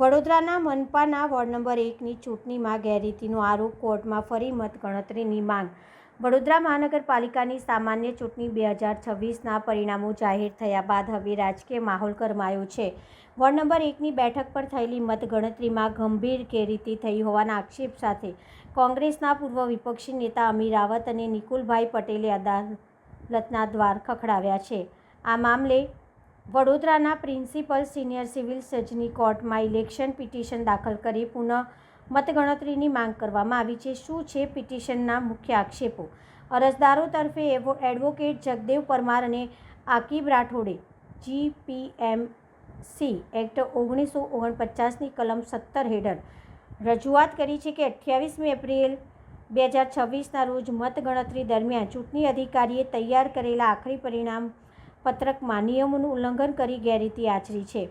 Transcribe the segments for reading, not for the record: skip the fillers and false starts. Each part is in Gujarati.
વડોદરાના મનપાના વોર્ડ નંબર 1ની ચૂંટણીમાં ગેરરીતિનો આરોપ, કોર્ટમાં ફરી મતગણતરીની માંગ. વડોદરા મહાનગરપાલિકાની સામાન્ય ચૂંટણી 2026ના પરિણામો જાહેર થયા બાદ હવે રાજકીય માહોલ ગરમાયો છે. વોર્ડ નંબર 1ની બેઠક પર થયેલી મતગણતરીમાં ગંભીર ગેરરીતિ થઈ હોવાના આક્ષેપ સાથે કોંગ્રેસના પૂર્વ વિપક્ષી નેતા અમીર રાવત અને નિકુલભાઈ પટેલે અદાલતના દ્વાર ખખડાવ્યા છે. આ મામલે વડોદરાના પ્રિન્સિપલ સિનિયર સિવિલ જજની કોર્ટમાં ઇલેક્શન પિટિશન દાખલ કરી પુનઃ મતગણતરીની માંગ કરવામાં આવી છે. શું છે પિટિશનના મુખ્ય આક્ષેપો? અરજદારો તરફે એડવોકેટ જગદેવ પરમાર અને આકીબ રાઠોડે જીપીએમસી એક્ટ 1949ની કલમ 17 હેઠળ રજૂઆત કરી છે કે 28મી એપ્રિલ 2026ના રોજ મતગણતરી દરમિયાન ચૂંટણી અધિકારીએ તૈયાર કરેલા આખરી પરિણામ પત્રકમાં નિયમોનું ઉલ્લંઘન કરી ગેરરીતિ આચરી છે.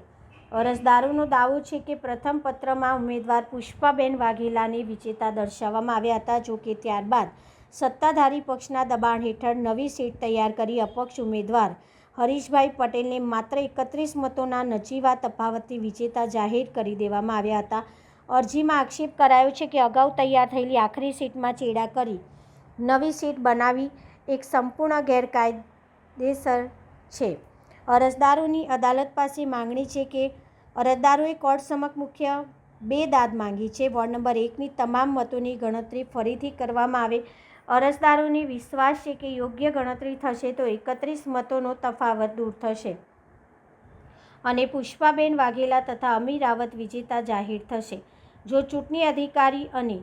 અરજદારોનો દાવો છે કે પ્રથમ પત્રમાં ઉમેદવાર પુષ્પાબેન વાઘેલાને વિજેતા દર્શાવવામાં આવ્યા હતા. જો કે ત્યારબાદ સત્તાધારી પક્ષના દબાણ હેઠળ નવી સીટ તૈયાર કરી અપક્ષ ઉમેદવાર હરીશભાઈ પટેલને માત્ર 31 મતોના નજીવા તફાવતથી વિજેતા જાહેર કરી દેવામાં આવ્યા હતા. અરજીમાં આક્ષેપ કરાયો છે કે અગાઉ તૈયાર થયેલી આખરી સીટમાં ચેડા કરી નવી સીટ બનાવી એક સંપૂર્ણ ગેરકાયદેસર છે. અરજદારોની અદાલત પાસે માંગણી છે કે અરજદારોએ કોર્ટ સમક્ષ મુખ્ય બે દાદ માંગી છે. વોર્ડ નંબર 1ની તમામ મતોની ગણતરી ફરીથી કરવામાં આવે. અરજદારોને વિશ્વાસ છે કે યોગ્ય ગણતરી થશે તો 31 મતોનો તફાવત દૂર થશે અને પુષ્પાબેન વાઘેલા તથા અમીર રાવત વિજેતા જાહેર થશે. જો ચૂંટણી અધિકારી અને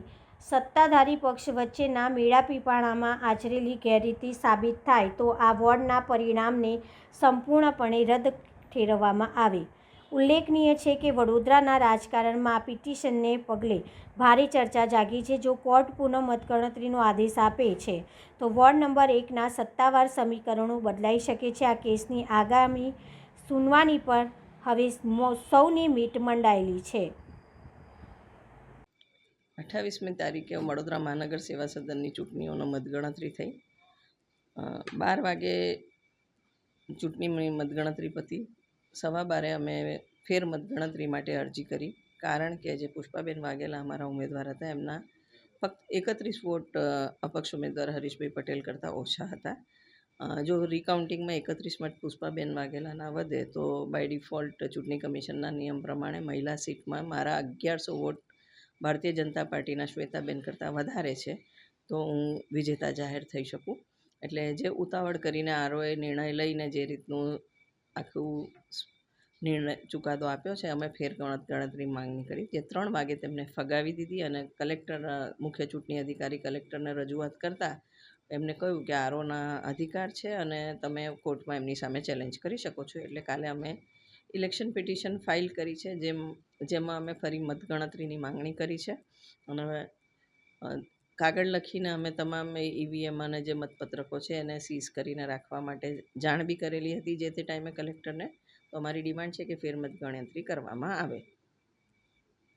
સત્તાધારી પક્ષ વચ્ચેના મેળાપીપળામાં આચરેલી ગેરરીતિ સાબિત થાય તો આ વોર્ડના પરિણામને સંપૂર્ણપણે રદ ઠેરવવામાં આવે. ઉલ્લેખનીય છે કે વડોદરાના રાજકારણમાં આ પિટિશનને પગલે ભારે ચર્ચા જાગી છે. જો કોર્ટ પુનઃ મતગણતરીનો આદેશ આપે છે તો વોર્ડ નંબર 1ના સત્તાવાર સમીકરણો બદલાઈ શકે છે. આ કેસની આગામી સુનવાણી પર હવે સૌની મીટ મંડાયેલી છે. 28મી તારીખે વડોદરા મહાનગર સેવા સદનની ચૂંટણીઓનો મતગણતરી થઈ. 12 વાગે ચૂંટણીની મતગણતરી પતી. 12:15 અમે ફેર મતગણતરી માટે અરજી કરી. કારણ કે જે પુષ્પાબેન વાઘેલા અમારા ઉમેદવાર હતા એમના ફક્ત 31 વોટ અપક્ષ ઉમેદવાર હરીશભાઈ પટેલ કરતાં ઓછા હતા. જો રિકાઉન્ટિંગમાં 31 મત પુષ્પાબેન વાઘેલાના વધે તો બાય ડિફોલ્ટ ચૂંટણી કમિશનના નિયમ પ્રમાણે મહિલા સીટમાં મારા 1100 વોટ ભારતીય જનતા પાર્ટીના શ્વેતાબેન કરતાં વધારે છે તો હું વિજેતા જાહેર થઈ શકું. એટલે જે ઉતાવળ કરીને આરઓએ નિર્ણય લઈને જે રીતનું આખું ચુકાદો આપ્યો છે અમે ફેર ગણતરી માંગણી કરી. જે 3 વાગે તેમને ફગાવી દીધી અને કલેક્ટર મુખ્ય ચૂંટણી અધિકારી કલેક્ટરને રજૂઆત કરતાં એમને કહ્યું કે આરઓના અધિકાર છે અને તમે કોર્ટમાં એમની સામે ચેલેન્જ કરી શકો છો. એટલે કાલે અમે ઇલેક્શન પિટિશન ફાઇલ કરી છે જેમાં અમે ફરી મતગણતરીની માંગણી કરી છે અને કાગળ લખીને અમે તમામ ઈવીએમ અને જે મતપત્રકો છે એને સીઝ કરીને રાખવા માટે જાણ બી કરેલી હતી જે તે ટાઈમે કલેક્ટરને. તો અમારી ડિમાન્ડ છે કે ફેર મતગણતરી કરવામાં આવે.